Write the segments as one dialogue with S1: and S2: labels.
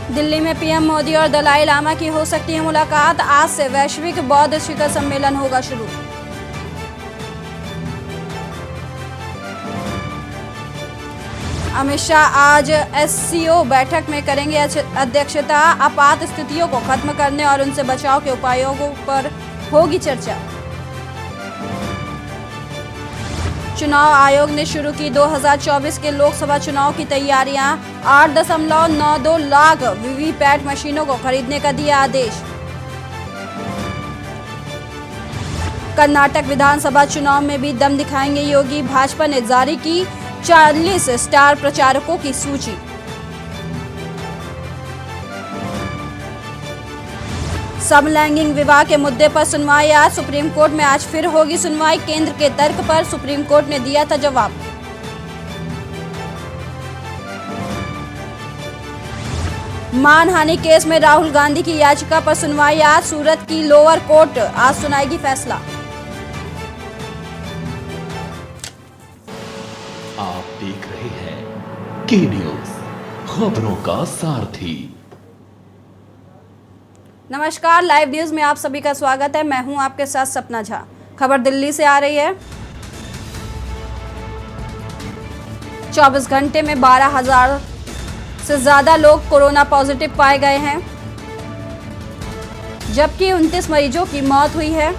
S1: दिल्ली में पीएम मोदी और दलाई लामा की हो सकती है मुलाकात। आज से वैश्विक बौद्ध शिखर सम्मेलन होगा शुरू। अमित शाह आज एससीओ बैठक में करेंगे अध्यक्षता। आपात स्थितियों को खत्म करने और उनसे बचाव के उपायों पर होगी चर्चा। चुनाव आयोग ने शुरू की 2024 के लोकसभा चुनाव की तैयारियां। 8.92 लाख वीवीपैट मशीनों को खरीदने का दिया आदेश। कर्नाटक विधानसभा चुनाव में भी दम दिखाएंगे योगी। भाजपा ने जारी की 40 स्टार प्रचारकों की सूची। समलैंगिक विवाह के मुद्दे पर सुनवाई आज सुप्रीम कोर्ट में। आज फिर होगी सुनवाई। केंद्र के तर्क पर सुप्रीम कोर्ट ने दिया था जवाब। मानहानि केस में राहुल गांधी की याचिका पर सुनवाई आज। सूरत की लोअर कोर्ट आज सुनाएगी फैसला।
S2: आप देख रहे हैं के न्यूज, खबरों का सारथी।
S1: नमस्कार, लाइव न्यूज में आप सभी का स्वागत है। मैं हूं आपके साथ सपना झा। खबर दिल्ली से आ रही है। 24 घंटे में 12,000 से ज्यादा लोग कोरोना पॉजिटिव पाए गए हैं, जबकि 29 मरीजों की मौत हुई है।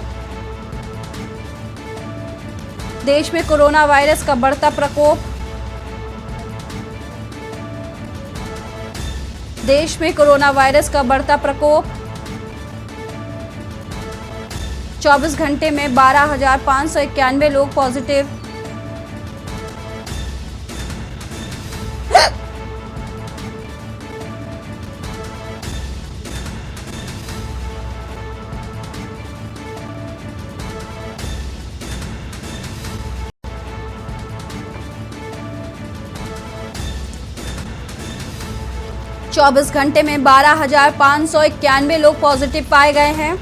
S1: देश में कोरोना वायरस का बढ़ता प्रकोप। देश में कोरोना वायरस का बढ़ता प्रकोप। 24 घंटे में 12,591 लोग पॉजिटिव। चौबीस घंटे में 12,591 लोग पॉजिटिव पाए गए हैं।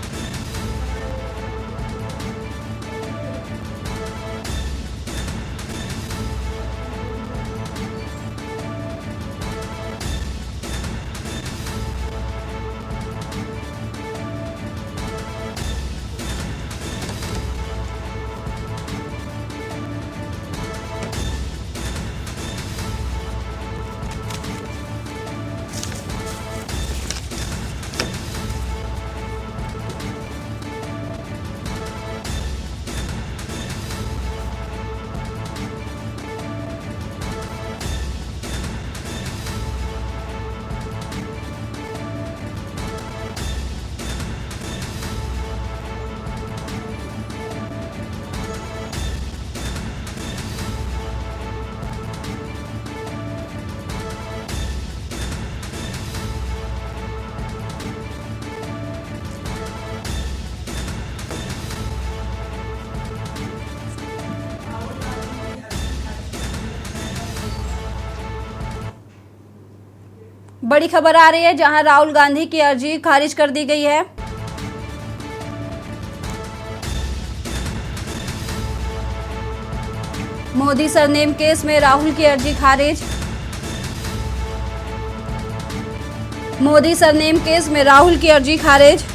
S1: बड़ी खबर आ रही है, जहां राहुल गांधी की अर्जी खारिज कर दी गई है। मोदी सरनेम केस में राहुल की अर्जी खारिज। मोदी सरनेम केस में राहुल की अर्जी खारिज।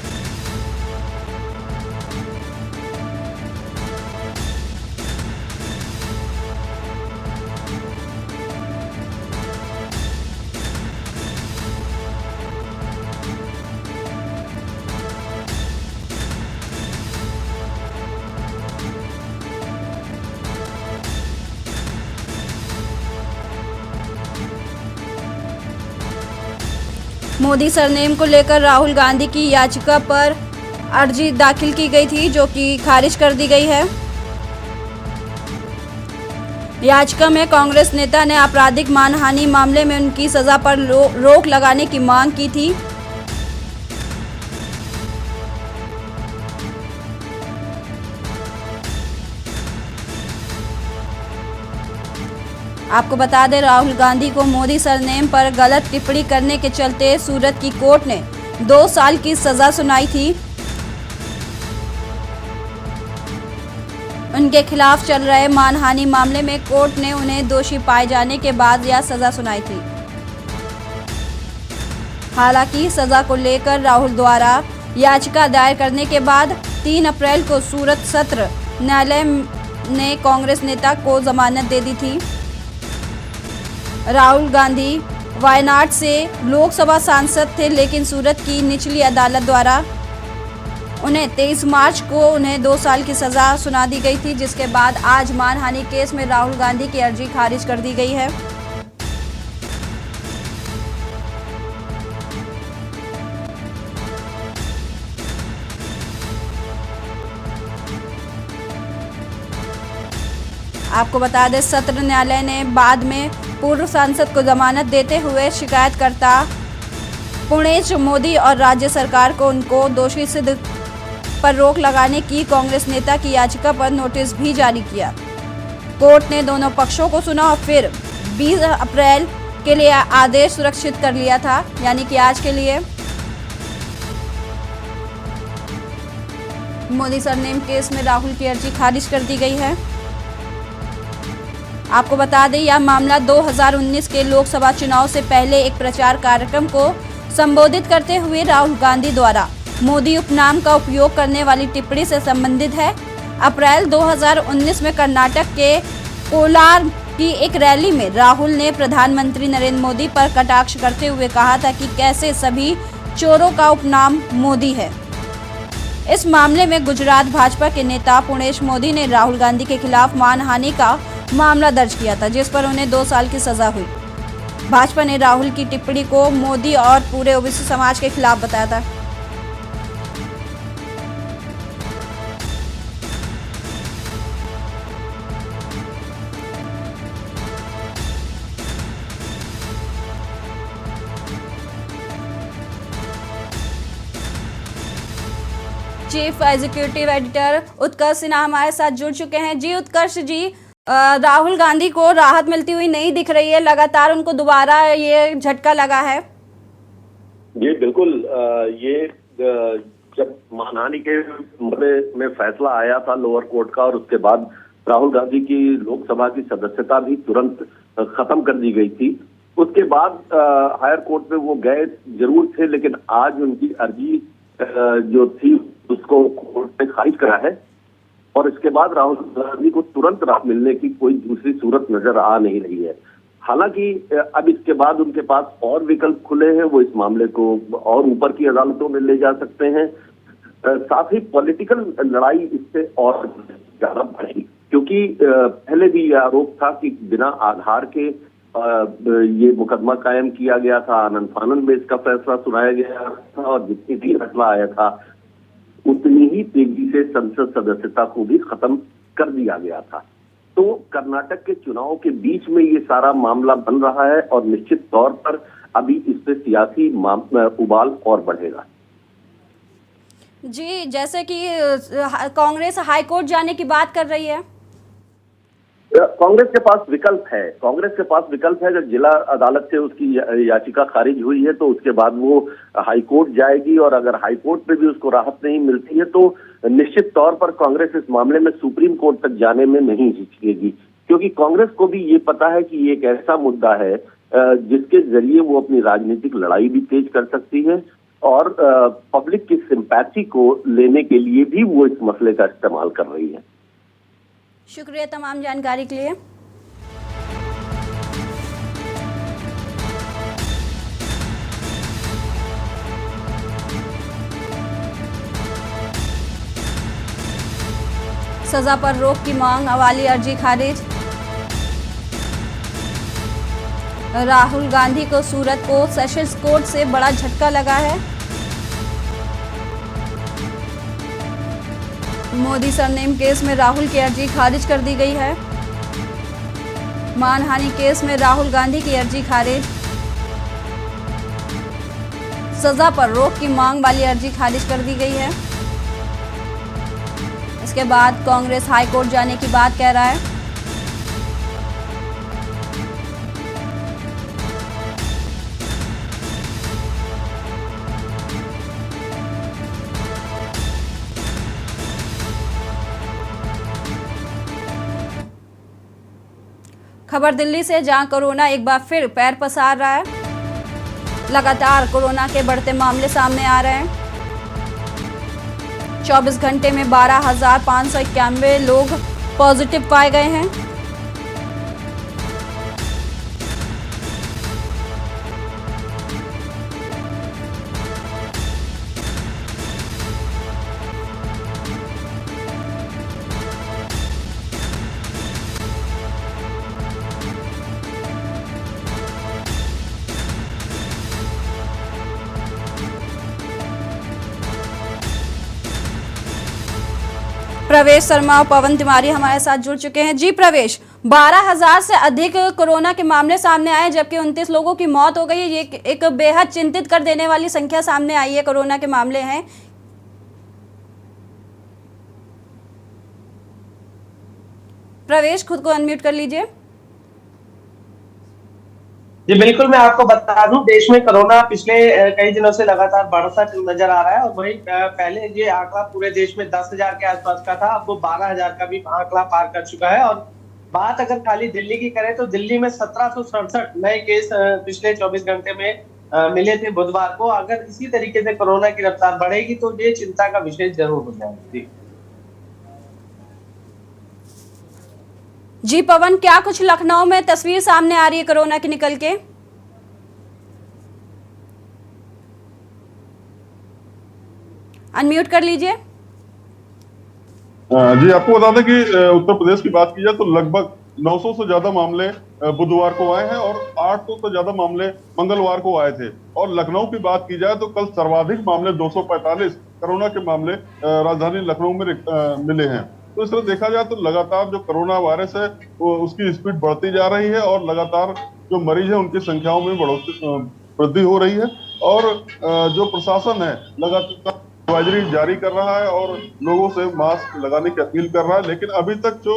S1: मोदी सरनेम को लेकर राहुल गांधी की याचिका पर अर्जी दाखिल की गई थी, जो कि खारिज कर दी गई है। याचिका में कांग्रेस नेता ने आपराधिक मानहानि मामले में उनकी सजा पर रोक लगाने की मांग की थी। आपको बता दें, राहुल गांधी को मोदी सरनेम पर गलत टिप्पणी करने के चलते सूरत की कोर्ट ने 2 साल की सजा सुनाई थी। उनके खिलाफ चल रहे मानहानि मामले में कोर्ट ने उन्हें दोषी पाए जाने के बाद यह सजा सुनाई थी। हालांकि सजा को लेकर राहुल द्वारा याचिका दायर करने के बाद 3 अप्रैल को सूरत सत्र न्यायालय ने कांग्रेस नेता को जमानत दे दी थी। राहुल गांधी वायनाड से लोकसभा सांसद थे, लेकिन सूरत की निचली अदालत द्वारा उन्हें 23 मार्च को उन्हें 2 साल की सजा सुना दी गई थी, जिसके बाद आज मानहानि केस में राहुल गांधी की अर्जी खारिज कर दी गई है। आपको बता दें, सत्र न्यायालय ने बाद में पूर्व सांसद को जमानत देते हुए शिकायतकर्ता पुणेश मोदी और राज्य सरकार को उनको दोषी सिद्ध पर रोक लगाने की कांग्रेस नेता की याचिका पर नोटिस भी जारी किया। कोर्ट ने दोनों पक्षों को सुना और फिर 20 अप्रैल के लिए आदेश सुरक्षित कर लिया था, यानी कि आज के लिए। मोदी सरनेम केस में राहुल की अर्जी खारिज कर दी गई है। आपको बता दें, यह मामला 2019 के लोकसभा चुनाव से पहले एक प्रचार कार्यक्रम को संबोधित करते हुए राहुल गांधी द्वारा मोदी उपनाम का उपयोग करने वाली टिप्पणी से संबंधित है। अप्रैल 2019 में कर्नाटक के कोलार की एक रैली में राहुल ने प्रधानमंत्री नरेंद्र मोदी पर कटाक्ष करते हुए कहा था कि कैसे सभी चोरों का उपनाम मोदी है। इस मामले में गुजरात भाजपा के नेता पुणेश मोदी ने राहुल गांधी के खिलाफ मानहानि का मामला दर्ज किया था, जिस पर उन्हें 2 साल की सजा हुई। भाजपा ने राहुल की टिप्पणी को मोदी और पूरे ओबीसी समाज के खिलाफ बताया था। चीफ एग्जीक्यूटिव एडिटर उत्कर्ष सिन्हा हमारे साथ जुड़ चुके हैं। जी उत्कर्ष जी, राहुल गांधी को राहत मिलती हुई नहीं दिख रही है, लगातार उनको दोबारा ये झटका लगा है।
S3: जी बिल्कुल, ये जब मानहानि के मामले में फैसला आया था लोअर कोर्ट का और उसके बाद राहुल गांधी की लोकसभा की सदस्यता भी तुरंत खत्म कर दी गई थी। उसके बाद हायर कोर्ट में वो गए जरूर थे, लेकिन आज उनकी अर्जी जो थी उसको कोर्ट ने खारिज करा है और इसके बाद राहुल गांधी को तुरंत राहत मिलने की कोई दूसरी सूरत नजर आ नहीं रही है। हालांकि अब इसके बाद उनके पास और विकल्प खुले हैं, वो इस मामले को और ऊपर की अदालतों में ले जा सकते हैं। साथ ही पॉलिटिकल लड़ाई इससे और ज्यादा बढ़ेगी, क्योंकि पहले भी यह आरोप था कि बिना आधार के ये मुकदमा कायम किया गया था, आनन फानन में इसका फैसला सुनाया गया था और जितनी भी फैसला आया था उतनी ही तेजी से संसद सदस्यता को भी खत्म कर दिया गया था। तो कर्नाटक के चुनाव के बीच में ये सारा मामला बन रहा है और निश्चित तौर पर अभी इस पे सियासी उबाल और बढ़ेगा।
S1: जी, जैसे कि कांग्रेस हाई कोर्ट जाने की बात कर रही है।
S3: कांग्रेस के पास विकल्प है, अगर जिला अदालत से उसकी याचिका खारिज हुई है तो उसके बाद वो हाई कोर्ट जाएगी और अगर हाई कोर्ट पे भी उसको राहत नहीं मिलती है तो निश्चित तौर पर कांग्रेस इस मामले में सुप्रीम कोर्ट तक जाने में नहीं हिचकेगी, क्योंकि कांग्रेस को भी ये पता है कि ये एक ऐसा मुद्दा है जिसके जरिए वो अपनी राजनीतिक लड़ाई भी तेज कर सकती है और पब्लिक की सिंपैथी को लेने के लिए भी वो इस मसले का इस्तेमाल कर रही है।
S1: शुक्रिया तमाम जानकारी के लिए। सजा पर रोक की मांग वाली अर्जी खारिज। राहुल गांधी को सूरत को सेशंस कोर्ट से बड़ा झटका लगा है। मोदी सरनेम केस में राहुल की अर्जी खारिज कर दी गई है। मानहानि केस में राहुल गांधी की अर्जी खारिज। सजा पर रोक की मांग वाली अर्जी खारिज कर दी गई है। इसके बाद कांग्रेस हाई कोर्ट जाने की बात कह रहा है। खबर दिल्ली से, जहां कोरोना एक बार फिर पैर पसार रहा है। लगातार कोरोना के बढ़ते मामले सामने आ रहे हैं। 24 घंटे में 12,591 लोग पॉजिटिव पाए गए हैं। प्रवेश शर्मा और पवन तिवारी हमारे साथ जुड़ चुके हैं। जी प्रवेश, 12,000 से अधिक कोरोना के मामले सामने आए जबकि 29 लोगों की मौत हो गई है। ये एक बेहद चिंतित कर देने वाली संख्या सामने आई है, कोरोना के मामले हैं। प्रवेश, खुद को अनम्यूट कर लीजिए।
S4: जी बिल्कुल, मैं आपको बता दूं, देश में कोरोना पिछले कई दिनों से लगातार बढ़ता नजर आ रहा है और वही पहले ये आंकड़ा पूरे देश में 10,000 के आसपास का था, अब वो 12,000 का भी आंकड़ा पार कर चुका है। और बात अगर खाली दिल्ली की करें तो दिल्ली में 1767 नए केस पिछले 24 घंटे में मिले थे बुधवार को। अगर इसी तरीके से कोरोना की रफ्तार बढ़ेगी तो ये चिंता का विषय जरूर हो जाएगा।
S1: जी पवन, क्या कुछ लखनऊ में तस्वीर सामने आ रही है कोरोना की निकल के? अनम्यूट कर लीजिए।
S5: जी, आपको बता दें कि उत्तर प्रदेश की बात की जाए तो लगभग 900 से ज्यादा मामले बुधवार को आए हैं और 800 से ज्यादा मामले मंगलवार को आए थे। और लखनऊ की बात की जाए तो कल सर्वाधिक मामले 245 कोरोना के मामले राजधानी लखनऊ में मिले हैं। तो इस तरह देखा जाए तो लगातार जो कोरोना वायरस है वो उसकी स्पीड बढ़ती जा रही है और लगातार जो मरीज है उनकी संख्याओं में वृद्धि हो रही है। और जो प्रशासन है लगातार एडवाइजरी जारी कर रहा है और लोगों से मास्क लगाने की अपील कर रहा है। लेकिन अभी तक जो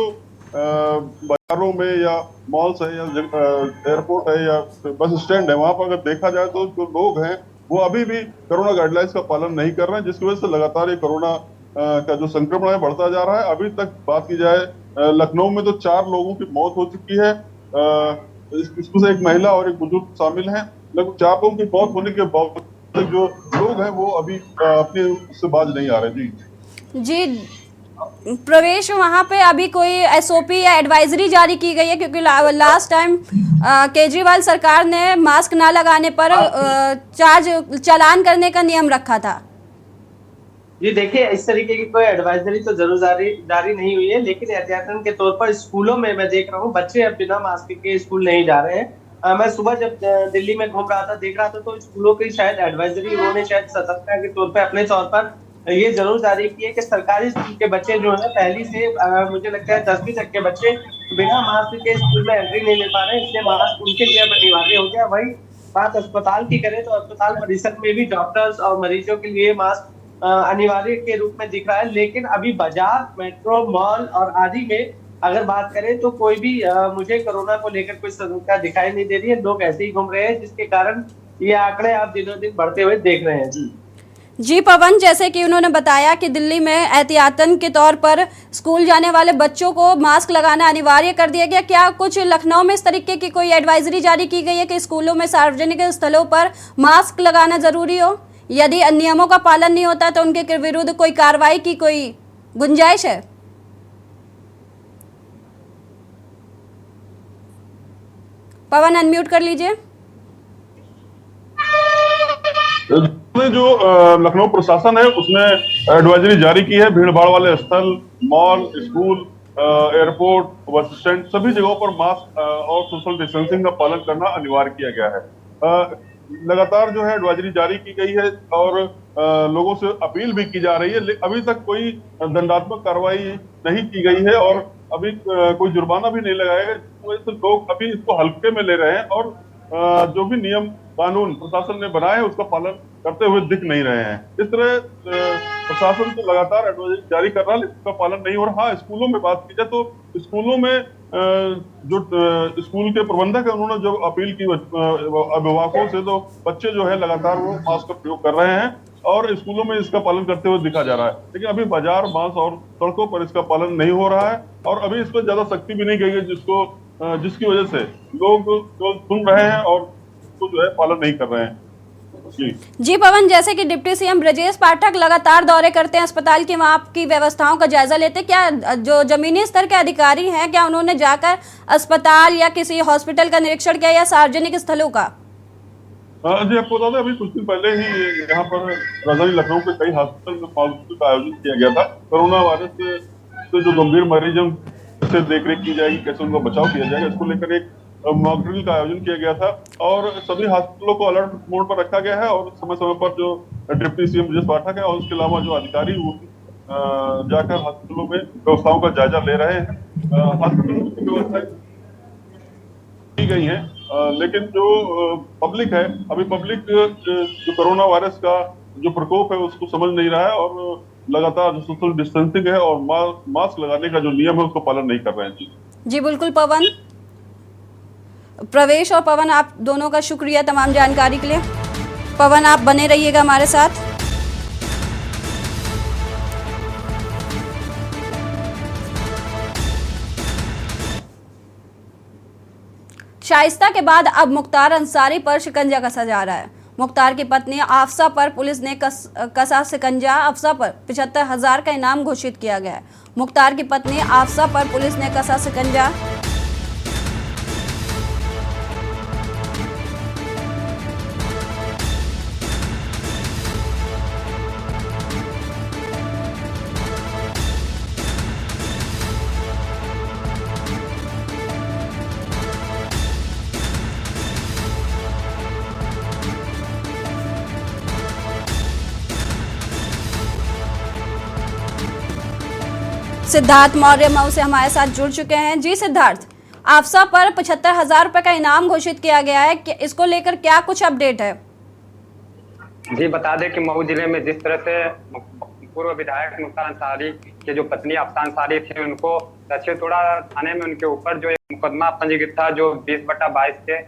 S5: बाजारों में या मॉल्स है या एयरपोर्ट है या बस स्टैंड है, वहां पर अगर देखा जाए तो जो लोग हैं वो अभी भी कोरोना गाइडलाइंस का पालन नहीं कर रहे हैं, जिसकी वजह से लगातार ये कोरोना का जो संक्रमण है बढ़ता जा रहा है। अभी तक बात की जाए लखनऊ में तो 4 लोगों की मौत हो चुकी है, इसमें से एक महिला और एक बुजुर्ग शामिल हैं। लगभग 4 लोगों की मौत होने के बावजूद जो लोग हैं वो अभी अपने से बाज नहीं आ रहे।
S1: जी प्रवेश, वहाँ पे अभी कोई एसओपी या एडवाइजरी जारी की गई है? क्योंकि लास्ट टाइम केजरीवाल सरकार ने मास्क ना लगाने पर चालान करने का नियम रखा था।
S4: जी देखिए, इस तरीके की कोई एडवाइजरी तो जरूर जारी नहीं हुई है, लेकिन एहतियातन के तौर पर स्कूलों में मैं देख रहा हूँ बच्चे अब बिना मास्क के स्कूल नहीं जा रहे हैं। मैं सुबह जब दिल्ली में घूम रहा था देख रहा था तो स्कूलों की शायद एडवाइजरी उन्होंने शायद सतर्कता के तौर पर अपने तौर पर ये जरूर जारी की है कि सरकारी स्कूल के बच्चे जो है पहली से मुझे लगता है 10वीं तक के बच्चे बिना मास्क के स्कूल में एंट्री नहीं ले पा रहे हैं, इसलिए मास्क उनके लिए अनिवार्य हो गया। वही बात अस्पताल की करें तो अस्पताल परिसर में भी डॉक्टर्स और मरीजों के लिए मास्क अनिवार्य के रूप में दिख रहा है। लेकिन अभी बाजार, मेट्रो, मॉल और आदि में अगर बात करें तो कोई भी मुझे कोरोना को लेकर कोई सतर्कता दिखाई नहीं दे रही है। लोग ऐसे ही घूम रहे हैं, जिसके कारण ये आंकड़े आप दिनों दिन बढ़ते हुए देख रहे हैं।
S1: जी पवन, जैसे कि उन्होंने बताया कि दिल्ली में एहतियातन के तौर पर स्कूल जाने वाले बच्चों को मास्क लगाना अनिवार्य कर दिया गया। क्या कुछ लखनऊ में इस तरीके की कोई एडवाइजरी जारी की गई है कि स्कूलों में, सार्वजनिक स्थलों पर मास्क लगाना जरूरी हो? यदि नियमों का पालन नहीं होता तो उनके विरुद्ध कोई कार्रवाई की कोई गुंजाइश है? पवन, अनम्यूट कर लीजिए।
S5: जो लखनऊ प्रशासन है उसने एडवाइजरी जारी की है। भीड़ भाड़ वाले स्थल, mall, school, airport, bus stand, सभी जगहों पर मास्क और सोशल डिस्टेंसिंग का पालन करना अनिवार्य किया गया है। लगातार जो है एडवाइजरी जारी की गई है और लोगों से अपील भी की जा रही है। अभी तक कोई दंडात्मक कार्रवाई नहीं की गई है और अभी कोई जुर्माना भी नहीं लगाया गया, जिस वजह से लोग अभी इसको हल्के में ले रहे हैं और जो भी नियम कानून प्रशासन ने बनाए हैं उसका पालन करते हुए दिख नहीं रहे हैं। इस तरह प्रशासन तो लगातार एडवाइजरी जारी कर रहा है लेकिन उसका पालन नहीं हो रहा। हाँ, स्कूलों में बात की जाए तो स्कूलों में जो स्कूल के प्रबंधक है उन्होंने जो अपील की अभिभावकों से, तो बच्चे जो है लगातार वो मास्क का प्रयोग कर रहे हैं और स्कूलों में इसका पालन करते हुए दिखा जा रहा है। लेकिन अभी बाजार, मास और सड़कों पर इसका पालन नहीं हो रहा है और अभी इस पर ज्यादा सख्ती भी नहीं की गई जिसकी वजह से लोग जो सुन रहे हैं और उसको जो है पालन नहीं कर रहे हैं।
S1: जी पवन, जैसे कि डिप्टी सीएम ब्रजेश पाठक लगातार दौरे करते हैं अस्पताल की, वहाँ की व्यवस्थाओं का जायजा लेते हैं, क्या जो जमीनी स्तर के अधिकारी हैं क्या उन्होंने जाकर अस्पताल या किसी हॉस्पिटल का निरीक्षण किया या सार्वजनिक स्थलों का?
S5: जी आपको बता दें, अभी कुछ दिन पहले ही यहाँ पर राजधानी लखनऊ के कई हॉस्पिटल में महोत्सव का आयोजन किया गया था। कोरोना वायरस से जो गंभीर मरीज हैं कैसे देखरेख की जाएगी, कैसे उनका बचाव किया जाएगा, इसको लेकर एक मॉक ड्रिल का आयोजन किया गया था और सभी हॉस्पिटलों को अलर्ट मोड पर रखा गया है और समय समय पर जो डिप्टी सीएम ब्रजेश पाठक है और उसके अलावा जो अधिकारी वो जाकर हॉस्पिटलों में व्यवस्थाओं का जायजा ले रहे हैं। हॉस्पिटलों की व्यवस्थाएं की गई हैं, लेकिन जो पब्लिक है, अभी पब्लिक जो कोरोना वायरस का जो प्रकोप है उसको समझ नहीं रहा है और लगातार जो सोशल डिस्टेंसिंग है और मास्क लगाने का जो नियम है उसको पालन नहीं कर रहे हैं।
S1: जी बिल्कुल पवन, प्रवेश और पवन आप दोनों का शुक्रिया तमाम जानकारी के लिए। पवन आप बने रहिएगा हमारे साथ। शाइस्ता के बाद अब मुख्तार अंसारी पर शिकंजा कसा जा रहा है। मुख्तार की पत्नी आफसा पर पुलिस ने कसा शिकंजा। आफसा पर 75,000 का इनाम घोषित किया गया है। मुख्तार की पत्नी आफसा पर पुलिस ने कसा शिकंजा। सिद्धार्थ मौर्य मऊ से हमारे साथ जुड़ चुके हैं। जी सिद्धार्थ, आफसा पर 75,000 रुपए का इनाम घोषित किया गया है, इसको लेकर क्या कुछ अपडेट है?
S6: जी बता दें कि मऊ जिले में जिस तरह से पूर्व विधायक मुख्तार अंसारी के जो पत्नी आफसा अंसारी थी, उनको दक्षिणतोड़ा थाने में उनके ऊपर जो एक मुकदमा पंजीकृत था जो 20/22 के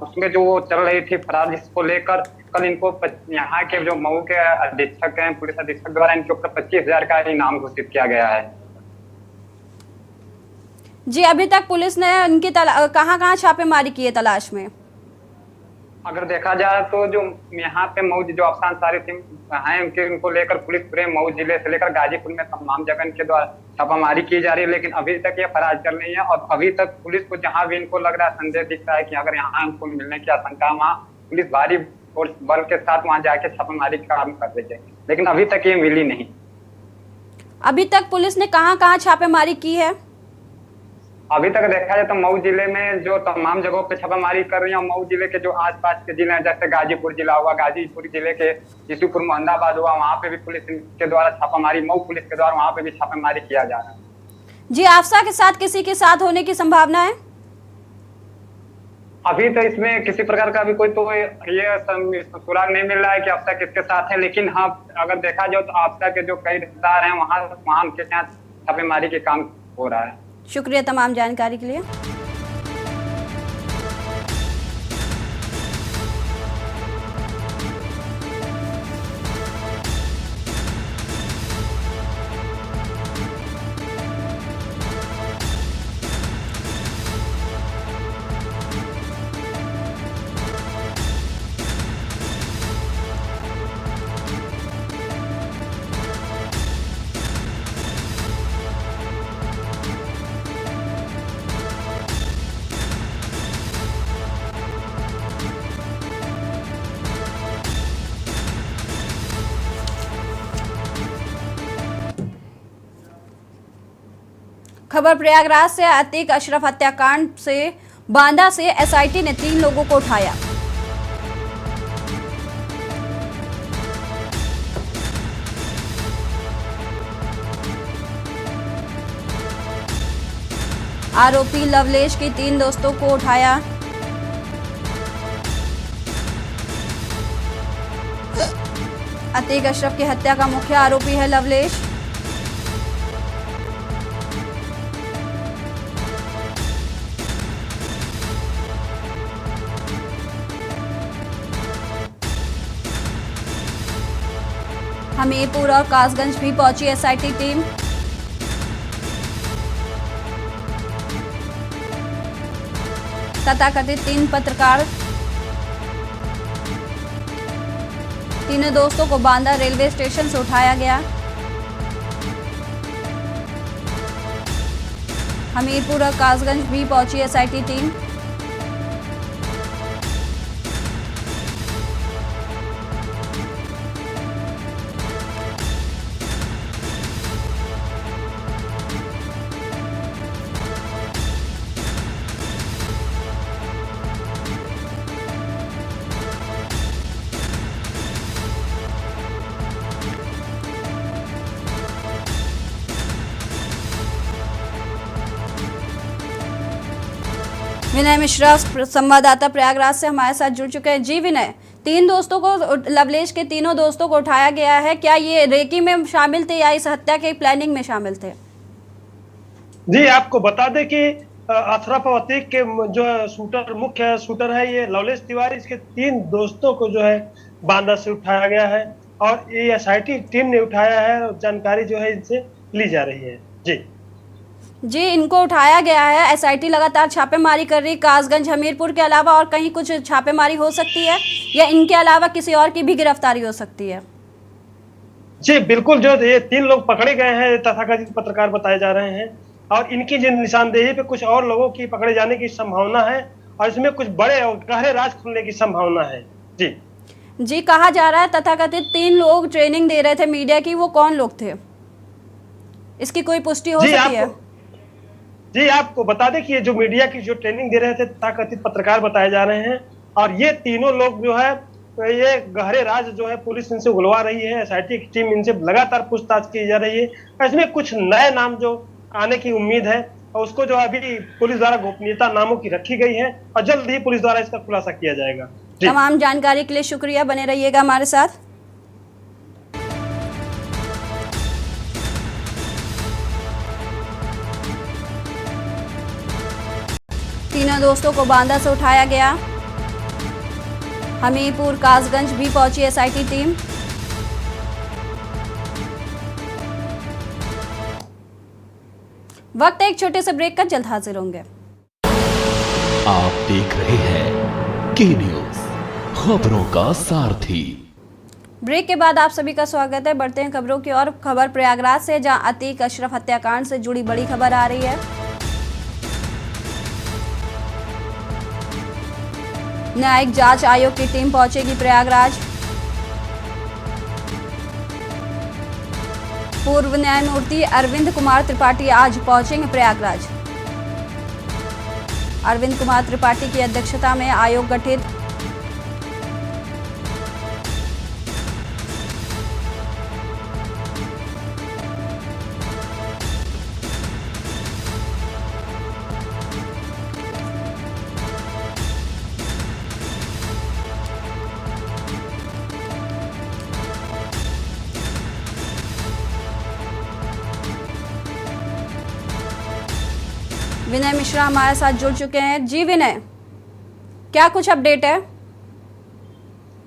S6: उसमें जो वो चल रही थी फरार, जिसको लेकर कल इनको यहाँ के जो मऊ के अधीक्षक हैं, पुलिस अधीक्षक द्वारा इनके ऊपर 25,000 का इनाम घोषित किया गया है।
S1: जी अभी तक पुलिस ने उनकी कहाँ छापेमारी की है तलाश में?
S6: अगर देखा जाए तो जो यहाँ पे मऊ जो आफसा अंसारी थी हैं उनको लेकर पुलिस पूरे मऊ जिले से लेकर गाजीपुर में तमाम जगह इनके द्वारा छापामारी की जा रही है, लेकिन अभी तक ये फरार चल रही है और अभी तक पुलिस को जहाँ भी इनको लग रहा है, संदेह दिख रहा है कि अगर यहाँ इनको मिलने की आशंका, वहाँ पुलिस भारी फोर्स बल के साथ वहाँ जाके छापामारी का काम कर रही है, लेकिन अभी तक ये मिली नहीं।
S1: अभी तक पुलिस ने कहाँ छापेमारी की है?
S6: अभी तक देखा जाए तो मऊ जिले में जो तमाम जगहों पे छापामारी कर रही है, मऊ जिले के जो आसपास के जिले हैं जैसे गाजीपुर जिला हुआ, गाजीपुर जिले के ईसूपुर मोहम्मदाबाद हुआ, वहाँ पे भी पुलिस के द्वारा छापामारी, मऊ पुलिस के द्वारा वहाँ पे भी छापामारी किया जा रहा है।
S1: जी आफसा के साथ किसी के साथ होने की संभावना है?
S6: अभी तो इसमें किसी प्रकार का भी कोई तो ये सुराग नहीं मिल रहा है कि आफसा किसके साथ है, लेकिन हाँ अगर देखा जाए तो आफसा के जो कई रिश्तेदार हैं वहाँ उनके साथ छापेमारी के काम हो रहा है।
S1: शुक्रिया तमाम जानकारी के लिए। खबर प्रयागराज से। अतीक अशरफ हत्याकांड से बांदा से एसआईटी ने 3 लोगों को उठाया। आरोपी लवलेश की 3 दोस्तों को उठाया। अतीक अशरफ की हत्या का मुख्य आरोपी है लवलेश। हमीरपुर और कासगंज भी पहुंची एसआईटी टीम। तथाकथित 3 पत्रकार तीनों दोस्तों को बांदा रेलवे स्टेशन से उठाया गया। हमीरपुर और कासगंज भी पहुंची एसआईटी टीम। विनय मिश्रा संवाददाता प्रयागराज से हमारे साथ जुड़ चुके हैं। जी विनय, तीन दोस्तों को, लवलेश के तीनों दोस्तों को उठाया गया है, क्या ये रेकी में शामिल थे या इस हत्या के प्लानिंग में शामिल थे?
S7: जी, आपको बता दें कि अशरफ अतीक के जो शूटर, मुख्य शूटर है ये लवलेश तिवारी, इसके तीन दोस्तों को जो है बांदा से उठाया गया है और ये एसआईटी टीम ने उठाया है और जानकारी जो है इनसे ली जा रही है। जी,
S1: इनको उठाया गया है। एसआईटी लगातार छापेमारी कर रही, कासगंज हमीरपुर के अलावा और कहीं कुछ छापेमारी हो सकती है या इनके अलावा किसी और की भी गिरफ्तारी हो सकती है?
S7: जी बिल्कुल, जो ये तीन लोग पकड़े गए हैं तथाकथित पत्रकार बताए जा रहे हैं और इनकी जो निशानदेही पे कुछ और लोगों की पकड़े जाने की संभावना है और इसमें कुछ बड़े और गहरे राज खुलने की संभावना है। जी,
S1: कहा जा रहा है तथाकथित तीन लोग ट्रेनिंग दे रहे थे मीडिया की, वो कौन लोग थे? इसकी कोई पुष्टि हो सकती है?
S7: जी, आपको बता दें कि ये जो मीडिया की जो ट्रेनिंग दे रहे थे तथाकथित पत्रकार बताए जा रहे हैं और ये तीनों लोग जो है ये गहरे राज जो है पुलिस इनसे उगलवा रही है। एसआईटी की टीम इनसे लगातार पूछताछ की जा रही है। इसमें कुछ नए नाम जो आने की उम्मीद है और उसको जो अभी पुलिस द्वारा गोपनीयता नामों की रखी गई है और जल्द ही पुलिस द्वारा इसका खुलासा किया जाएगा।
S1: तमाम जानकारी के लिए शुक्रिया, बने रहिएगा हमारे साथ। तीनों दोस्तों को बांदा से उठाया गया। हमीरपुर कासगंज भी पहुंची एसआईटी टीम। वक्त एक छोटे से ब्रेक का, जल्द हाजिर होंगे।
S2: आप देख रहे हैं की न्यूज, खबरों का सारथी।
S1: ब्रेक के बाद आप सभी का स्वागत है। बढ़ते हैं खबरों की ओर। खबर प्रयागराज से, जहां अतीक अशरफ हत्याकांड से जुड़ी बड़ी खबर आ रही है। न्यायिक जांच आयोग की टीम पहुंचेगी प्रयागराज। पूर्व न्यायमूर्ति अरविंद कुमार त्रिपाठी आज पहुंचेंगे प्रयागराज। अरविंद कुमार त्रिपाठी की अध्यक्षता में आयोग गठित। विनय मिश्रा हमारे साथ जुड़ चुके हैं। जी विनय, क्या कुछ अपडेट है?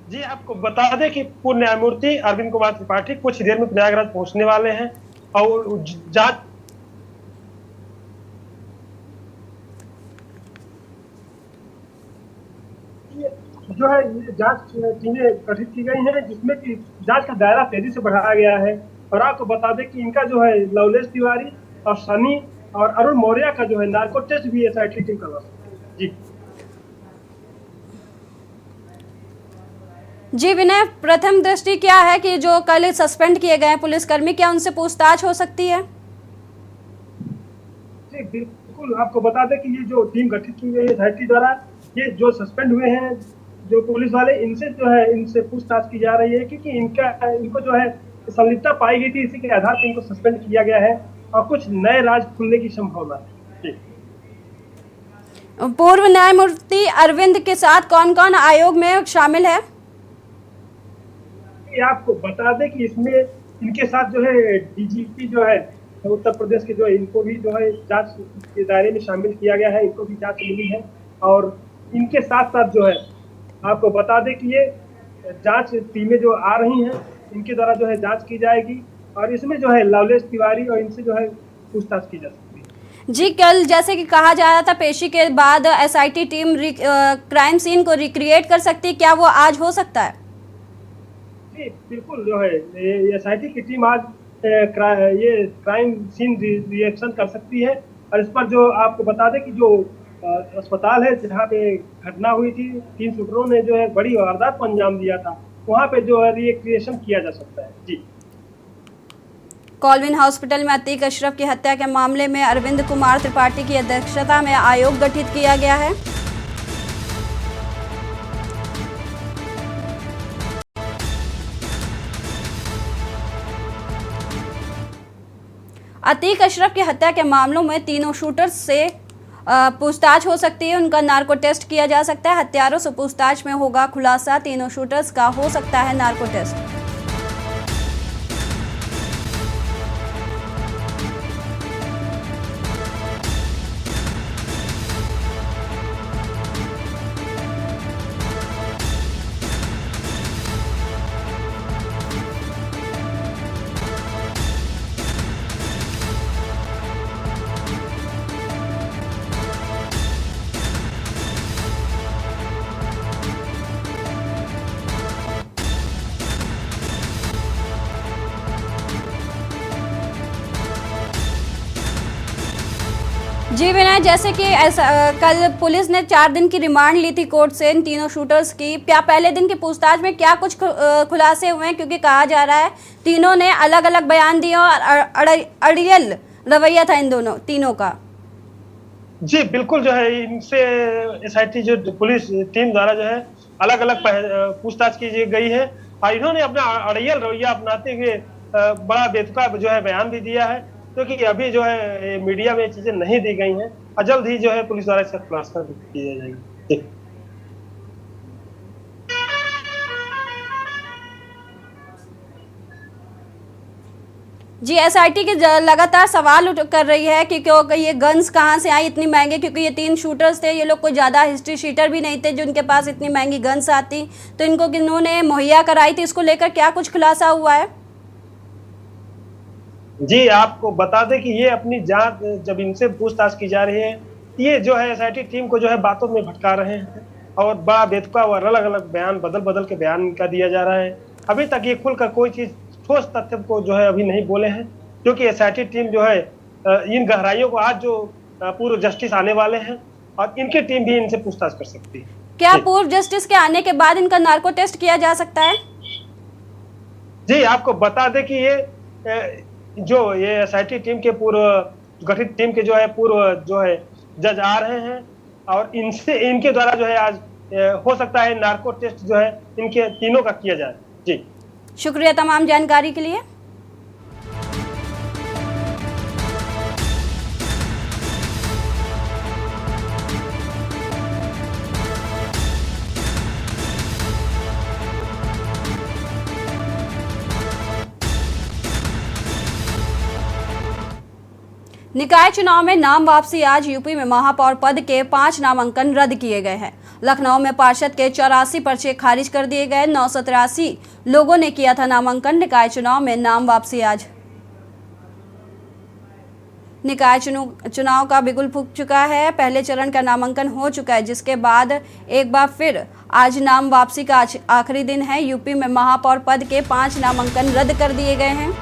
S7: जी, आपको बता दें कि पूर्व न्यायमूर्ति अरविंद कुमार त्रिपाठी कुछ देर में प्रयागराज पहुंचने वाले हैं और जांच जो है जांच टीमें गठित की गई हैं जिसमें कि जांच का दायरा तेजी से बढ़ाया गया है और आपको बता दें कि इनका जो है लवलेश तिवारी और सनी और अरुण मौर्य का जो है नार्को टेस्ट भी एसआईटी टीम करवा सकती है।
S1: जी विनय, प्रथम दृष्टि क्या है कि जो कल सस्पेंड किए गए पुलिसकर्मी, क्या उनसे पूछताछ हो सकती है?
S7: जी बिल्कुल, आपको बता दें कि ये जो टीम गठित की गई है एसआईटी द्वारा, ये जो सस्पेंड हुए हैं जो पुलिस वाले, इनसे जो है इनसे पूछताछ की जा रही है क्योंकि इनको जो है संलिप्तता पाई गई थी, इसी के आधार पर इनको सस्पेंड किया गया है और कुछ नए राज खुलने की संभावना है।
S1: पूर्व न्यायमूर्ति अरविंद के साथ कौन कौन आयोग में शामिल है?
S7: आपको बता दें कि इसमें इनके साथ जो है डीजीपी जो है उत्तर प्रदेश के, जो है इनको भी जो है जांच के दायरे में शामिल किया गया है, इनको भी जांच मिली है और इनके साथ साथ जो है आपको बता दें कि ये जांच टीमें जो आ रही हैं इनके द्वारा जो है जांच की जाएगी और इसमें जो है लवलेश तिवारी और इनसे जो है पूछताछ की जा सकती है।
S1: जी, कल जैसे कि कहा जा रहा था पेशी के बाद एसआईटी टीम क्राइम सीन को रिक्रिएट कर सकती है, क्या वो आज हो सकता है?
S7: जी बिल्कुल जो है ये एसआईटी की टीम आज ये क्राइम सीन रिएक्शन कर सकती है। और इस पर जो आपको बता दें कि जो अस्पताल है जहाँ पे घटना हुई थी, 3 शूटरों ने जो है बड़ी वारदात को अंजाम दिया था, वहाँ पे जो है रिक्रिएशन किया जा सकता है। जी
S1: कॉलविन हॉस्पिटल में अतीक अशरफ की हत्या के मामले में अरविंद कुमार त्रिपाठी की अध्यक्षता में आयोग गठित किया गया है। अतीक अशरफ की हत्या के मामलों में तीनों शूटर्स से पूछताछ हो सकती है। उनका नार्को टेस्ट किया जा सकता है। हत्यारों से पूछताछ में होगा खुलासा। तीनों शूटर्स का हो सकता है नार्को टेस्ट। जी विनय, जैसे कि ऐसा कल पुलिस ने 4 दिन की रिमांड ली थी कोर्ट से इन तीनों शूटर्स की। क्या पहले दिन की पूछताछ में क्या कुछ खुलासे हुए हैं? क्योंकि कहा जा रहा है तीनों ने अलग अलग बयान दिए और अड़ियल रवैया था इन तीनों का।
S7: जी बिल्कुल जो है इनसे एसआईटी जो पुलिस टीम द्वारा जो है अलग अलग पूछताछ की गई है और इन्होंने अपना अड़ियल रवैया अपनाते हुए बड़ा बेतुका जो है बयान भी दिया है, क्योंकि अभी जो है मीडिया में चीजें नहीं दी गई हैं और जल्द ही जो है पुलिस द्वारा इसका खुलासा किया जाएगा।
S1: जी एसआईटी की लगातार सवाल कर रही है कि क्योंकि ये गन्स कहाँ से आई इतनी महंगे, क्योंकि ये 3 शूटर्स थे, ये लोग कोई ज़्यादा हिस्ट्री शीटर भी नहीं थे जो उनके पास इतनी महंगी गन्स आती, तो इनको किन्होंने मुहैया कराई थी, इसको लेकर क्या कुछ खुलासा हुआ है?
S7: जी आपको बता दें कि ये अपनी जांच जब इनसे पूछताछ की जा रही है, ये जो है एसआईटी टीम को जो है बातों में भटका रहे हैं और बड़ा बेतुका और अलग अलग बयान बदल के बयान इनका दिया जा रहा है। अभी तक ये खुलकर कोई चीज ठोस तथ्य को जो है अभी नहीं बोले हैं, क्योंकि एसआईटी टीम जो है इन गहराइयों को आज जो पूर्व जस्टिस आने वाले हैं और इनकी टीम भी इनसे पूछताछ कर सकती है।
S1: क्या पूर्व जस्टिस के आने के बाद इनका नार्को टेस्ट किया जा सकता है?
S7: जी आपको बता दें कि ये एसआईटी टीम के पूर्व गठित टीम के जो है जज आ रहे हैं और इनके द्वारा जो है आज हो सकता है नार्को टेस्ट जो है इनके तीनों का किया जाए। जी
S1: शुक्रिया तमाम जानकारी के लिए। निकाय चुनाव में नाम वापसी। आज यूपी में महापौर पद के 5 नामांकन रद्द किए गए हैं। लखनऊ में पार्षद के 84 पर्चे खारिज कर दिए गए। 983 लोगों ने किया था नामांकन। निकाय चुनाव में नाम वापसी आज। निकाय चुनाव का बिगुल फूंक चुका है। पहले चरण का नामांकन हो चुका है, जिसके बाद एक बार फिर आज नाम वापसी का आखिरी दिन है। यूपी में महापौर पद के 5 नामांकन रद्द कर दिए गए हैं।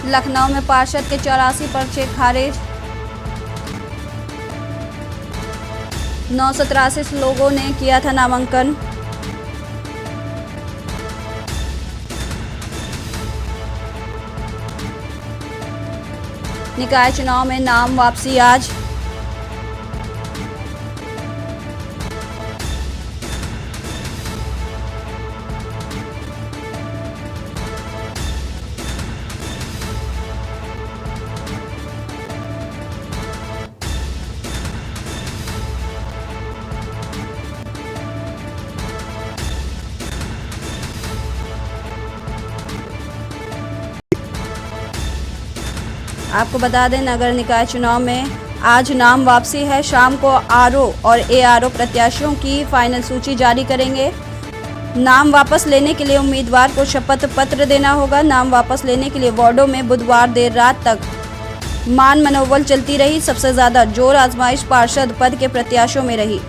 S1: लखनऊ में पार्षद के 84 पर्चे खारिज। 983 लोगों ने किया था नामांकन। निकाय चुनाव में नाम वापसी आज। आपको बता दें, नगर निकाय चुनाव में आज नाम वापसी है। शाम को आरओ और एआरओ प्रत्याशियों की फाइनल सूची जारी करेंगे। नाम वापस लेने के लिए उम्मीदवार को शपथ पत्र देना होगा। नाम वापस लेने के लिए वार्डों में बुधवार देर रात तक मान मनोबल चलती रही। सबसे ज्यादा जोर आजमाइश पार्षद पद के प्रत्याशियों में रही।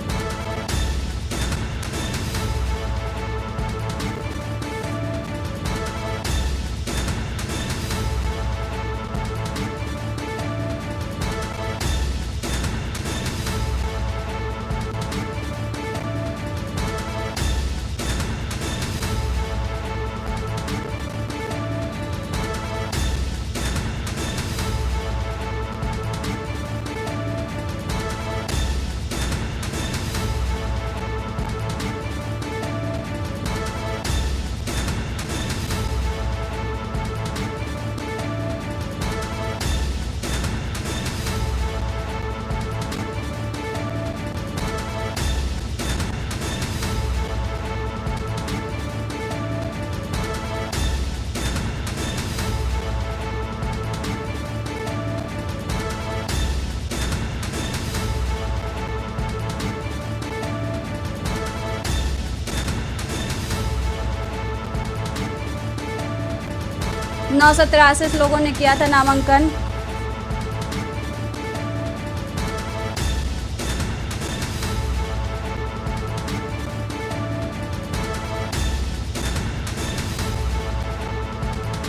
S1: नौ सौ 83 लोगों ने किया था नामांकन।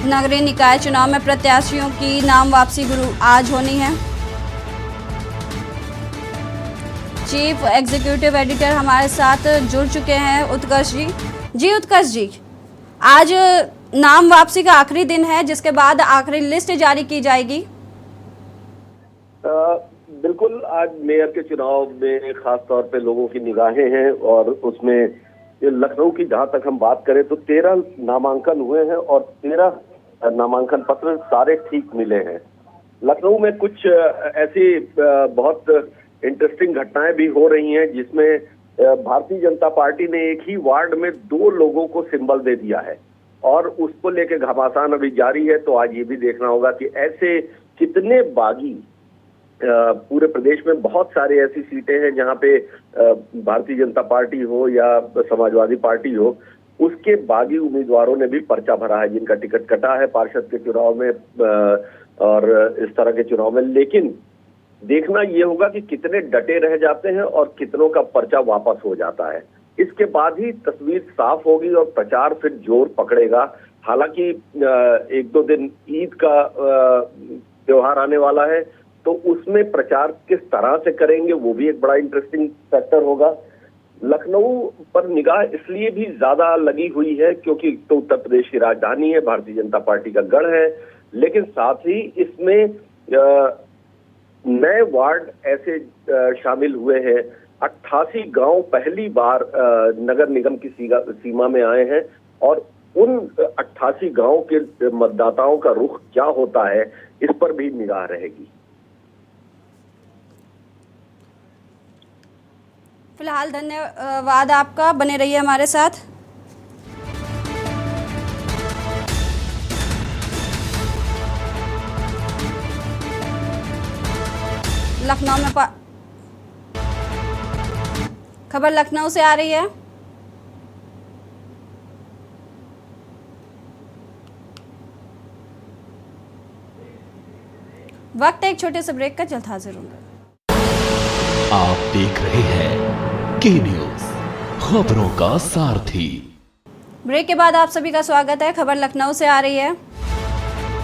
S1: नगरीय निकाय चुनाव में प्रत्याशियों की नाम वापसी गुरु आज होनी है। चीफ एग्जीक्यूटिव एडिटर हमारे साथ जुड़ चुके हैं उत्कर्ष जी। जी उत्कर्ष जी, आज नाम वापसी का आखिरी दिन है, जिसके बाद आखिरी लिस्ट जारी की जाएगी।
S3: बिल्कुल, आज मेयर के चुनाव में खास तौर पे लोगों की निगाहें हैं और उसमें लखनऊ की जहां तक हम बात करें तो 13 नामांकन हुए हैं और 13 नामांकन पत्र सारे ठीक मिले हैं। लखनऊ में कुछ ऐसी बहुत इंटरेस्टिंग घटनाएं भी हो रही हैं जिसमें भारतीय जनता पार्टी ने एक ही वार्ड में 2 लोगों को सिंबल दे दिया है और उसको लेके घमासान अभी जारी है। तो आज ये भी देखना होगा कि ऐसे कितने बागी, पूरे प्रदेश में बहुत सारे ऐसी सीटें हैं जहां पे भारतीय जनता पार्टी हो या समाजवादी पार्टी हो, उसके बागी उम्मीदवारों ने भी पर्चा भरा है जिनका टिकट कटा है पार्षद के चुनाव में और इस तरह के चुनाव में। लेकिन देखना ये होगा कि कितने डटे रह जाते हैं और कितनों का पर्चा वापस हो जाता है। इसके बाद ही तस्वीर साफ होगी और प्रचार फिर जोर पकड़ेगा। हालांकि 1-2 दिन ईद का त्योहार आने वाला है, तो उसमें प्रचार किस तरह से करेंगे वो भी एक बड़ा इंटरेस्टिंग फैक्टर होगा। लखनऊ पर निगाह इसलिए भी ज्यादा लगी हुई है क्योंकि तो उत्तर प्रदेश की राजधानी है, भारतीय जनता पार्टी का गढ़ है, लेकिन साथ ही इसमें नए वार्ड ऐसे शामिल हुए हैं। 88 गांव पहली बार नगर निगम की सीमा में आए हैं और उन 88 गांव के मतदाताओं का रुख क्या होता है इस पर भी निगाह रहेगी।
S1: फिलहाल धन्यवाद आपका, बने रहिए हमारे साथ। लखनऊ में खबर लखनऊ से आ रही है। वक्त एक छोटे से ब्रेक का, जल्द हाजिर होंगे।
S2: आप देख रहे हैं के न्यूज, खबरों का सारथी।
S1: ब्रेक के बाद आप सभी का स्वागत है। खबर लखनऊ से आ रही है।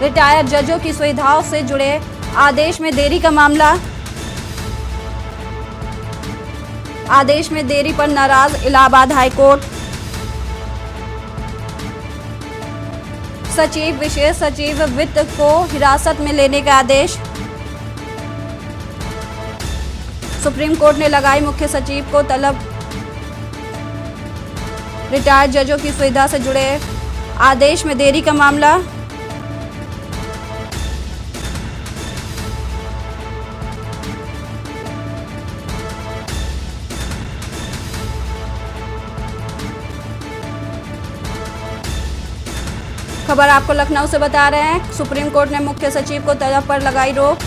S1: रिटायर्ड जजों की सुविधाओं से जुड़े आदेश में देरी का मामला। आदेश में देरी पर नाराज इलाहाबाद हाईकोर्ट। सचिव, विशेष सचिव वित्त को हिरासत में लेने का आदेश। सुप्रीम कोर्ट ने लगाई मुख्य सचिव को तलब। रिटायर्ड जजों की सुविधा से जुड़े आदेश में देरी का मामला। खबर आपको लखनऊ से बता रहे हैं, सुप्रीम कोर्ट ने मुख्य सचिव को तलब पर लगाई रोक।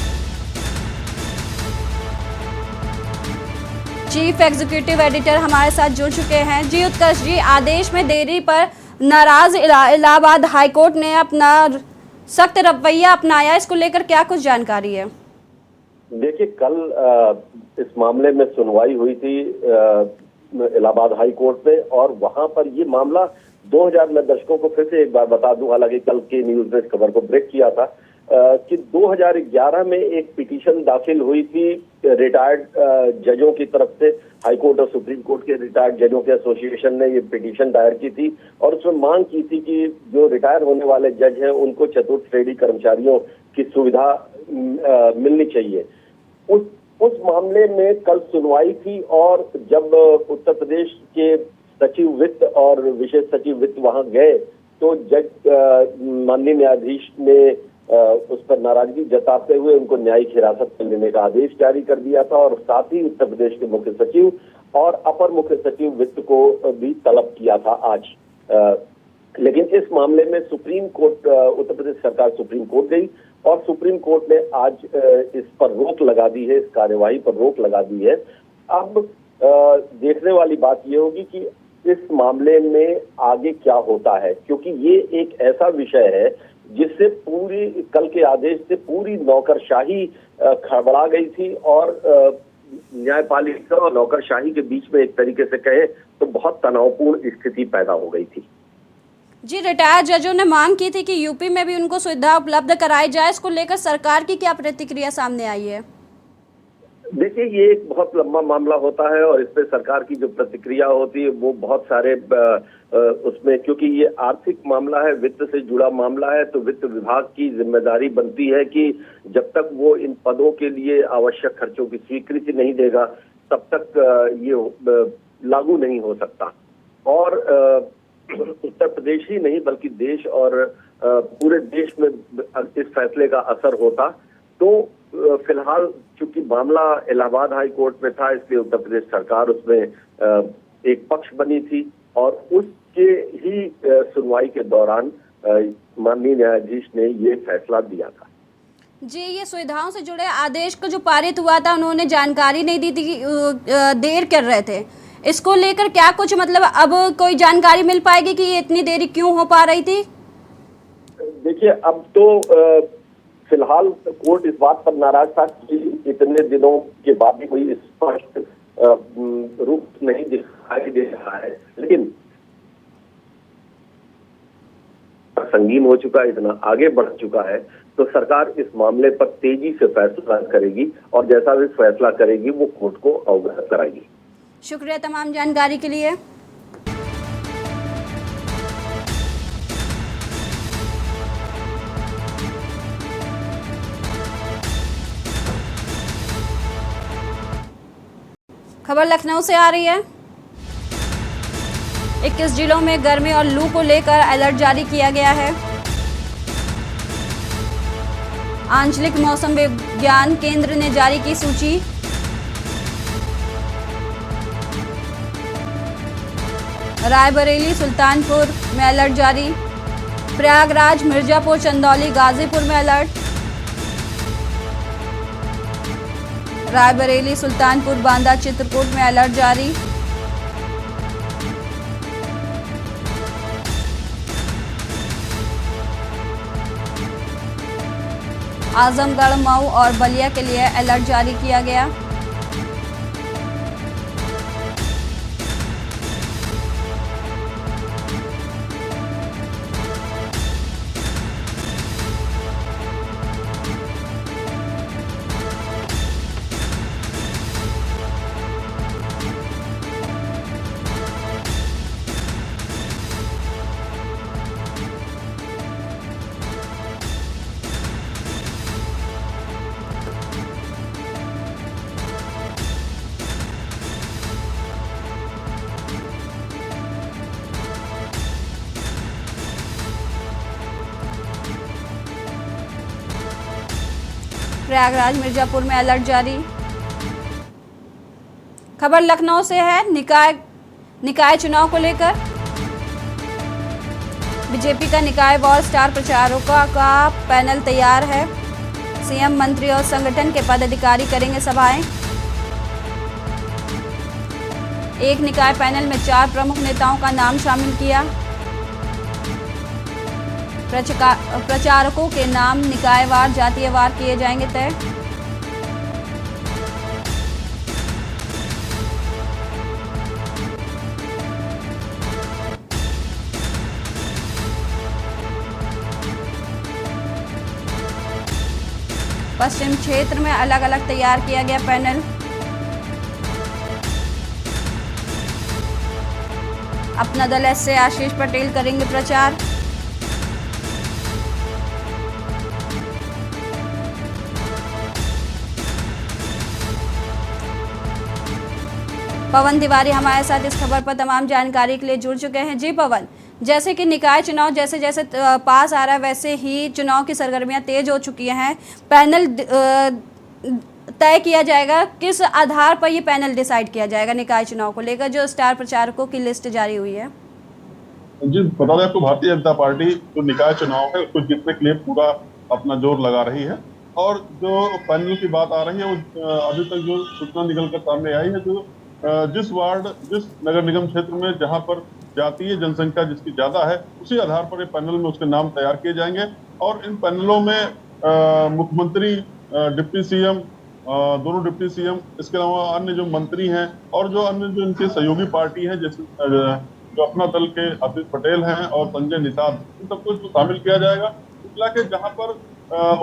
S1: चीफ एग्जीक्यूटिव एडिटर हमारे साथ जुड़ चुके हैं। जी उत्कर्ष जी, आदेश में देरी पर नाराज इलाहाबाद हाईकोर्ट ने अपना सख्त रवैया अपनाया, इसको लेकर क्या कुछ जानकारी है?
S3: देखिए, कल इस मामले में सुनवाई हुई थी इलाहाबाद हाई कोर्ट में, और वहां पर ये मामला 2000 में, दर्शकों को फिर से एक बार बता दूं, हालांकि कल के न्यूज ने इस खबर को ब्रेक किया था कि 2011 में एक पिटीशन दाखिल हुई थी रिटायर्ड जजों की तरफ से। हाई कोर्ट और सुप्रीम कोर्ट के रिटायर्ड जजों के एसोसिएशन ने ये पिटीशन दायर की थी और उसमें मांग की थी कि जो रिटायर होने वाले जज हैं उनको चतुर्थ श्रेणी कर्मचारियों की सुविधा मिलनी चाहिए। उस मामले में कल सुनवाई थी, और जब उत्तर प्रदेश के सचिव वित्त और विशेष सचिव वित्त वहां गए तो जज माननीय न्यायाधीश ने उस पर नाराजगी जताते हुए उनको न्यायिक हिरासत में लेने का आदेश जारी कर दिया था, और साथ ही उत्तर प्रदेश के मुख्य सचिव और अपर मुख्य सचिव वित्त को भी तलब किया था आज। लेकिन इस मामले में सुप्रीम कोर्ट, उत्तर प्रदेश सरकार सुप्रीम कोर्ट गई और सुप्रीम कोर्ट ने आज इस पर रोक लगा दी है, इस कार्यवाही पर रोक लगा दी है। अब देखने वाली बात यह होगी कि इस मामले में आगे क्या होता है, क्योंकि ये एक ऐसा विषय है जिससे पूरी, कल के आदेश से पूरी नौकरशाही खड़बड़ा गई थी, और न्यायपालिका और नौकरशाही के बीच में एक तरीके से कहे तो बहुत तनावपूर्ण स्थिति पैदा हो गई थी।
S1: जी, रिटायर्ड जजों ने मांग की थी कि यूपी में भी उनको सुविधा उपलब्ध कराई जाए, इसको लेकर सरकार की क्या प्रतिक्रिया सामने आई है?
S3: देखिए, ये एक बहुत लंबा मामला होता है और इस पे सरकार की जो प्रतिक्रिया होती है वो बहुत सारे उसमें, क्योंकि ये आर्थिक मामला है, वित्त से जुड़ा मामला है, तो वित्त विभाग की जिम्मेदारी बनती है कि जब तक वो इन पदों के लिए आवश्यक खर्चों की स्वीकृति नहीं देगा तब तक ये लागू नहीं हो सकता। और उत्तर प्रदेश ही नहीं बल्कि देश और पूरे देश में इस फैसले का असर होता। तो फिलहाल चूंकि मामला इलाहाबाद हाई कोर्ट में था, इसलिए उत्तर प्रदेश सरकार उसमें एक पक्ष बनी थी, और उसके ही सुनवाई के दौरान माननीय न्यायाधीश ने ये फैसला दिया था।
S1: जी, ये सुविधाओं से जुड़े आदेश को जो पारित हुआ था, उन्होंने जानकारी नहीं दी थी, देर कर रहे थे, इसको लेकर क्या कुछ मतलब अब कोई जानकारी मिल पाएगी कि ये इतनी देरी क्यों हो पा रही थी?
S3: देखिए, अब तो फिलहाल कोर्ट इस बात पर नाराज था कि इतने दिनों के बाद भी कोई स्पष्ट रूप नहीं दिखाई दे रहा है, लेकिन संगीन हो चुका है, इतना आगे बढ़ चुका है, तो सरकार इस मामले पर तेजी से फैसला करेगी और जैसा भी फैसला करेगी वो कोर्ट को अवगत कराएगी।
S1: शुक्रिया तमाम जानकारी के लिए। खबर लखनऊ से आ रही है। 21 जिलों में गर्मी और लू को लेकर अलर्ट जारी किया गया है। आंचलिक मौसम विज्ञान केंद्र ने जारी की सूची। रायबरेली, सुल्तानपुर में अलर्ट जारी। प्रयागराज, मिर्जापुर, चंदौली, गाजीपुर में अलर्ट। रायबरेली, सुल्तानपुर, बांदा, चित्रकूट में अलर्ट जारी। आजमगढ़, मऊ और बलिया के लिए अलर्ट जारी किया गया। प्रयागराज मिर्जापुर में अलर्ट जारी। खबर लखनऊ से है। निकाय चुनाव को लेकर बीजेपी का निकाय वार स्टार प्रचारकों का पैनल तैयार है। सीएम, मंत्री और संगठन के पदाधिकारी करेंगे सभाएं। एक निकाय पैनल में 4 प्रमुख नेताओं का नाम शामिल किया। प्रचारकों के नाम निकायवार जातीयवार किए जाएंगे तय। पश्चिम क्षेत्र में अलग अलग तैयार किया गया पैनल। अपना दल से आशीष पटेल करेंगे प्रचार। पवन तिवारी हमारे साथ इस खबर पर तमाम जानकारी के लिए जुड़ चुके हैं। जी पवन, जैसे कि निकाय चुनाव जैसे जैसे पास आ रहा है वैसे ही चुनाव की सरगर्मियां तेज हो चुकी हैं। पैनल तय किया जाएगा, किस आधार पर ये पैनल डिसाइड किया जाएगा निकाय चुनाव को लेकर, जो स्टार प्रचारकों की लिस्ट जारी हुई है?
S5: जी बता दें आपको, भारतीय जनता पार्टी जो निकाय चुनाव है उसको जीतने के लिए पूरा अपना जोर लगा रही है। और जो पैनल की बात आ रही है वो अभी तक जो सूचना निकल कर सामने आई है, जो जिस नगर निगम क्षेत्र में जहां पर जातीय जनसंख्या जिसकी ज्यादा है उसी आधार पर ये पैनल में उसके नाम तैयार किए जाएंगे। और इन पैनलों में मुख्यमंत्री, डिप्टी सीएम, दोनों डिप्टी सीएम, इसके अलावा अन्य जो मंत्री हैं और जो अन्य जो इनके सहयोगी पार्टी है, जैसे जो अपना दल के आशीष पटेल हैं और संजय निषाद, इन सबको इसको शामिल किया जाएगा। इसलिए कि जहां पर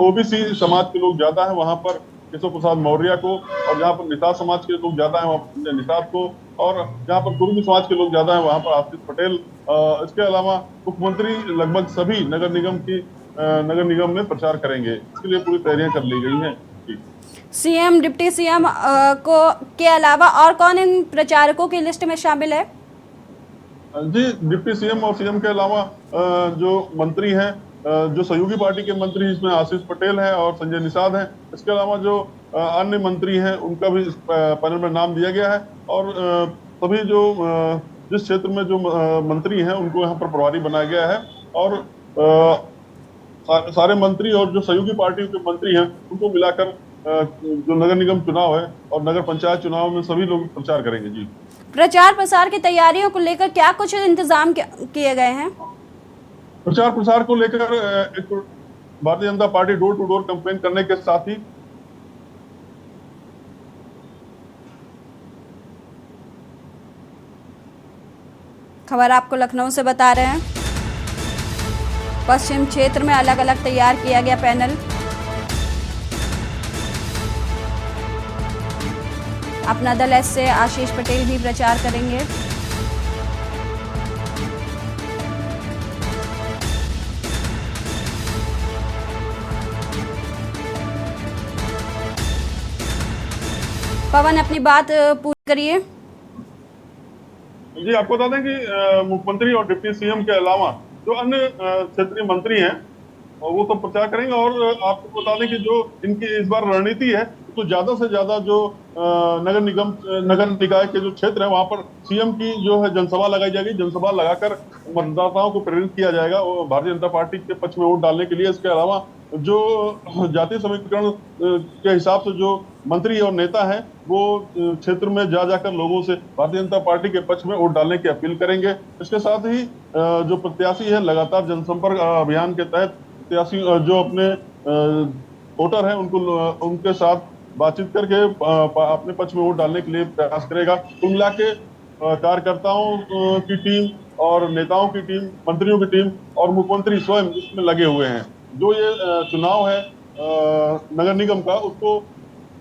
S5: ओबीसी समाज के लोग ज्यादा हैं वहां पर केशव प्रसाद मौर्य को, और जहाँ पर निषाद समाज के लोग ज्यादा हैं वहाँ पर निषाद को, और जहाँ पर कुर्मी समाज के लोग ज्यादा हैं वहाँ पर आशीष पटेल। इसके अलावा मुख्यमंत्री लगभग सभी नगर निगम में प्रचार करेंगे। इसके लिए पूरी तैयारियां कर ली गई हैं।
S1: सीएम, डिप्टी सीएम के अलावा और कौन इन प्रचारकों की लिस्ट में शामिल है?
S5: जी, डिप्टी सीएम और सीएम के अलावा जो मंत्री हैं, जो सहयोगी पार्टी के मंत्री इसमें आशीष पटेल हैं और संजय निषाद हैं। इसके अलावा जो अन्य मंत्री हैं उनका भी इस पैनल में नाम दिया गया है। और सभी जो जिस क्षेत्र में जो मंत्री हैं उनको यहाँ पर प्रभारी बनाया गया है। और सारे मंत्री और जो सहयोगी पार्टी के मंत्री हैं उनको मिलाकर जो नगर निगम चुनाव है और नगर पंचायत चुनाव में सभी लोग प्रचार करेंगे। जी,
S1: प्रचार प्रसार की तैयारियों को लेकर क्या कुछ इंतजाम किए गए हैं?
S5: प्रचार प्रसार को लेकर एक Bharatiya Janata Party door to door campaign करने के साथ ही
S1: खबर आपको लखनऊ से बता रहे हैं। पश्चिम क्षेत्र में अलग अलग तैयार किया गया पैनल। अपना दल से आशीष पटेल भी प्रचार करेंगे। पवन, अपनी बात पूरी करिए।
S5: जी, आपको बता दें कि मुख्यमंत्री और डिप्टी सीएम के अलावा जो अन्य क्षेत्रीय मंत्री हैं वो तो प्रचार करेंगे। और आपको बता दें कि जो इनकी इस बार रणनीति है तो ज्यादा से ज्यादा जो नगर निकाय के जो क्षेत्र है वहां पर सीएम की जो है जनसभा लगाई जाएगी। जनसभा लगाकर मतदाताओं को प्रेरित किया जाएगा भारतीय जनता पार्टी के पक्ष में वोट डालने के लिए। इसके अलावा जो जातीय समीकरण के हिसाब से जो मंत्री और नेता हैं वो क्षेत्र में जाकर लोगों से भारतीय जनता पार्टी के पक्ष में वोट डालने की अपील करेंगे। इसके साथ ही जो प्रत्याशी है लगातार जनसंपर्क अभियान के तहत प्रत्याशी जो अपने वोटर हैं उनके साथ बातचीत करके अपने पक्ष में वोट डालने के लिए प्रयास करेगा। कुल मिला के कार्यकर्ताओं की टीम और नेताओं की टीम, मंत्रियों की टीम और मुख्यमंत्री स्वयं इसमें लगे हुए हैं। जो ये चुनाव है नगर निगम का, उसको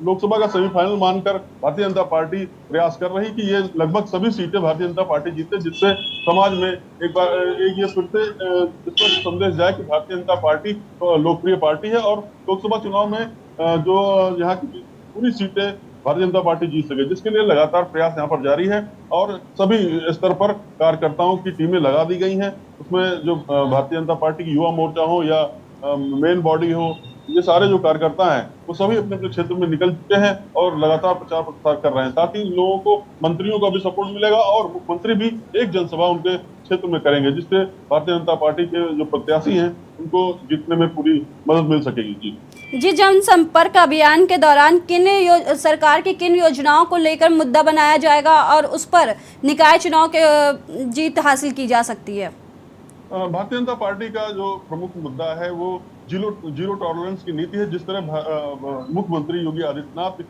S5: लोकसभा का सेमीफाइनल मानकर भारतीय जनता पार्टी प्रयास कर रही कि ये लगभग सभी सीटें भारतीय जनता पार्टी जीते, जिससे समाज में एक ये फिर से स्पष्ट संदेश जाए कि भारतीय जनता पार्टी लोकप्रिय पार्टी है और लोकसभा चुनाव में जो यहाँ की पूरी सीटें भारतीय जनता पार्टी जीत सके, जिसके लिए लगातार प्रयास यहाँ पर जारी है। और सभी स्तर पर कार्यकर्ताओं की टीमें लगा दी गई हैं। उसमें जो भारतीय जनता पार्टी की युवा मोर्चा हो या मेन बॉडी हो ये सारे जो कार्यकर्ता हैं वो सभी अपने अपने क्षेत्र में निकल चुके हैं और लगातार प्रचार प्रसार कर रहे हैं। साथ ही लोगों को, मंत्रियों का भी सपोर्ट मिलेगा और मुख्यमंत्री भी एक जनसभा उनके क्षेत्र में करेंगे, जिससे भारतीय जनता पार्टी के जो प्रत्याशी हैं उनको जीतने में पूरी मदद मिल सकेगी।
S1: जी, जनसंपर्क अभियान के दौरान सरकार की किन योजनाओं को लेकर मुद्दा बनाया जाएगा और उस पर निकाय चुनाव के जीत हासिल की जा सकती है?
S5: भारतीय जनता पार्टी का जो प्रमुख मुद्दा है वो जीरो टॉलरेंस की नीति है। जिस तरह मुख्यमंत्री योगी आदित्यनाथ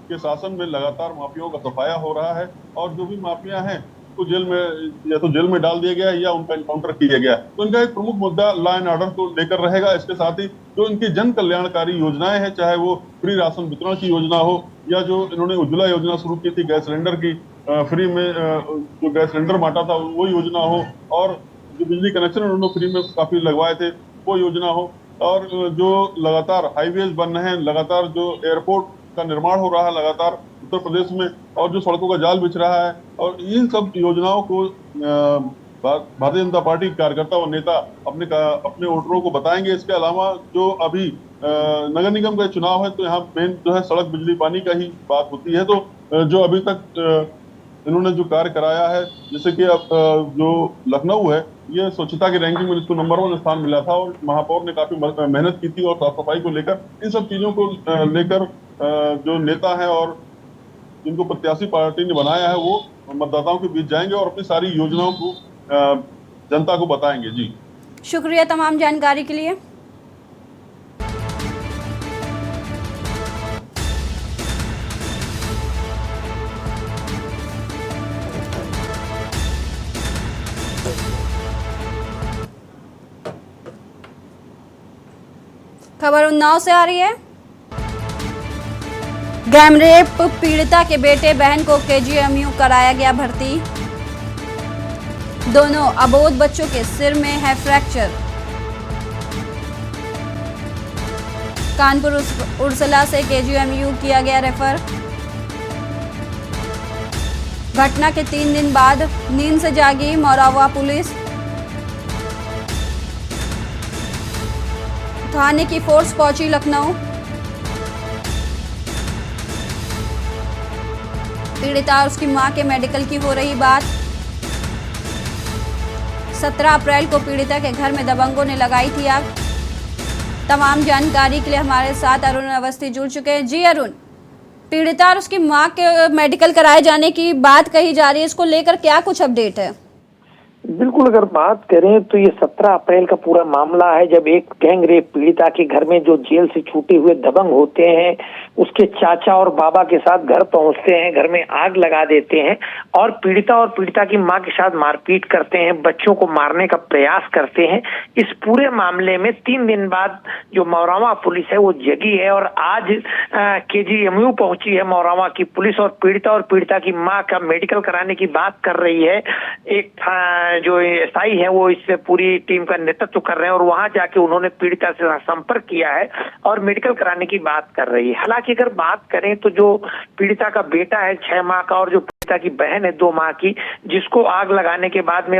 S5: के शासन में लगातार माफियाओं का सफाया हो रहा है और जो भी माफिया हैं तो जेल में डाल दिया गया है या उनका एनकाउंटर किया गया है, तो इनका एक प्रमुख मुद्दा लॉ एंड ऑर्डर को लेकर रहेगा। इसके साथ ही जो इनकी जन कल्याणकारी योजनाएं हैं, चाहे वो फ्री राशन वितरण की योजना हो या जो इन्होंने उज्ज्वला योजना शुरू की थी, गैस सिलेंडर की फ्री में जो गैस सिलेंडर बांटा था वो योजना हो, और जो बिजली कनेक्शन उन्होंने फ्री में काफी लगवाए थे वो योजना हो, और जो लगातार हाईवेज बन रहे हैं, लगातार जो एयरपोर्ट का निर्माण हो रहा है लगातार उत्तर प्रदेश में, और जो सड़कों का जाल बिछ रहा है, और इन सब योजनाओं को भारतीय जनता पार्टी कार्यकर्ता और नेता अपने वोटरों को बताएंगे। इसके अलावा जो अभी नगर निगम का चुनाव है तो यहाँ मेन जो है सड़क, बिजली, पानी का ही बात होती है। तो जो अभी तक इन्होंने जो कार्य कराया है, जैसे कि अब जो लखनऊ है, ये स्वच्छता की रैंकिंग में इसको नंबर 1 स्थान मिला था और महापौर ने काफी मेहनत की थी और साफ सफाई को लेकर, इन सब चीजों को लेकर जो नेता है और जिनको प्रत्याशी पार्टी ने बनाया है वो मतदाताओं के बीच जाएंगे और अपनी सारी योजनाओं को जनता को बताएंगे। जी,
S1: शुक्रिया तमाम जानकारी के लिए। खबर उन्नाव से आ रही है। गैंगरेप पीड़िता के बेटे बहन को केजीएमयू कराया गया भर्ती। दोनों अबोध बच्चों के सिर में है फ्रैक्चर। कानपुर उर्सला से केजीएमयू किया गया रेफर। घटना के 3 दिन बाद नींद से जागी मौरावा पुलिस। थाने की फोर्स पहुंची लखनऊ। पीड़िता और उसकी मां के मेडिकल की हो रही बात। 17 अप्रैल को पीड़िता के घर में दबंगों ने लगाई थी आग। तमाम जानकारी के लिए हमारे साथ अरुण अवस्थी जुड़ चुके हैं। जी अरुण, पीड़िता और उसकी मां के मेडिकल कराए जाने की बात कही जा रही है, इसको लेकर क्या कुछ अपडेट है?
S8: बिल्कुल, अगर बात करें तो ये 17 अप्रैल का पूरा मामला है, जब एक गैंग रेप पीड़िता के घर में जो जेल से छूटे हुए दबंग होते हैं उसके चाचा और बाबा के साथ घर पहुंचते हैं, घर में आग लगा देते हैं और पीड़िता की मां के साथ मारपीट करते हैं, बच्चों को मारने का प्रयास करते हैं। इस पूरे मामले में 3 दिन बाद जो मौरावा पुलिस है वो जगी है और आज केजीएमयू पहुंची है मौरावा की पुलिस और पीड़िता की मां का मेडिकल कराने की बात कर रही है। एक जो एसआई है वो इस पूरी टीम का नेतृत्व कर रहे हैं और वहां जाके उन्होंने पीड़िता से संपर्क किया है और मेडिकल कराने की बात कर रही है। हालांकि अगर बात करें तो जो पीड़िता का बेटा है 6 माह का और जो पीड़िता की बहन है 2 माह की, जिसको आग लगाने के बाद में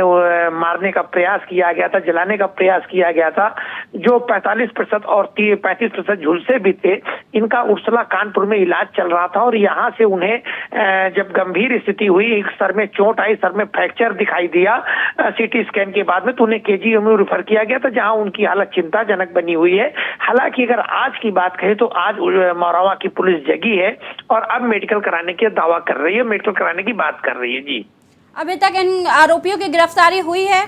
S8: मारने का प्रयास किया गया था, जलाने का प्रयास किया गया था, जो 45% और 35% झुलसे भी थे, इनका उर्सला कानपुर में इलाज चल रहा था और यहाँ से उन्हें जब गंभीर स्थिति हुई, सर में चोट आई, सर में फ्रैक्चर दिखाई दिया सीटी स्कैन के बाद में, तो उन्हें केजीएमयू रेफर किया गया था जहां उनकी हालत चिंताजनक बनी हुई है। हालांकि अगर आज की बात करें तो आज मौरावा की पुलिस जगी है और अब मेडिकल कराने के दावा कर रही है, मेडिकल कराने की बात कर रही है। जी,
S1: अभी तक इन आरोपियों की गिरफ्तारी हुई है?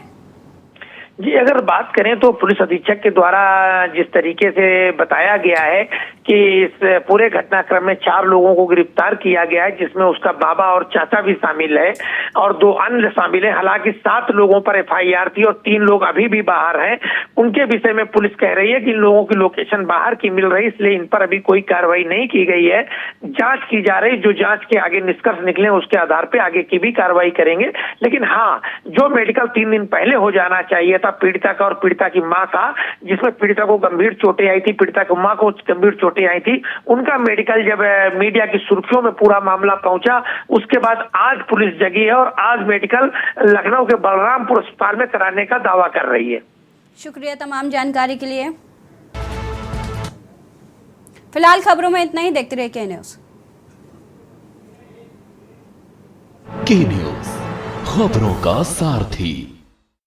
S8: जी, अगर बात करें तो पुलिस अधीक्षक के द्वारा जिस तरीके से बताया गया है कि इस पूरे घटनाक्रम में 4 लोगों को गिरफ्तार किया गया है, जिसमें उसका बाबा और चाचा भी शामिल है और 2 अन्य शामिल है। हालांकि 7 लोगों पर एफआईआर थी और 3 लोग अभी भी बाहर हैं। उनके विषय में पुलिस कह रही है कि इन लोगों की लोकेशन बाहर की मिल रही, इसलिए इन पर अभी कोई कार्रवाई नहीं की गई है, जांच की जा रही। जो जांच के आगे निष्कर्ष निकले उसके आधार पर आगे की भी कार्रवाई करेंगे। लेकिन हाँ, जो मेडिकल 3 दिन पहले हो जाना चाहिए पीड़िता का और पीड़िता की मां का, जिसमें पीड़िता को गंभीर चोटें आई थी, पीड़िता की मां को गंभीर चोटें आई थी, उनका मेडिकल जब मीडिया की सुर्खियों में पूरा मामला पहुंचा, उसके बाद आज पुलिस जगी है और आज मेडिकल लखनऊ के बलरामपुर अस्पताल में कराने का दावा कर रही है।
S1: शुक्रिया तमाम जानकारी के लिए। फिलहाल खबरों में इतना ही, देखते रहिए के न्यूज़।
S2: की न्यूज़, खबरों का सारथी।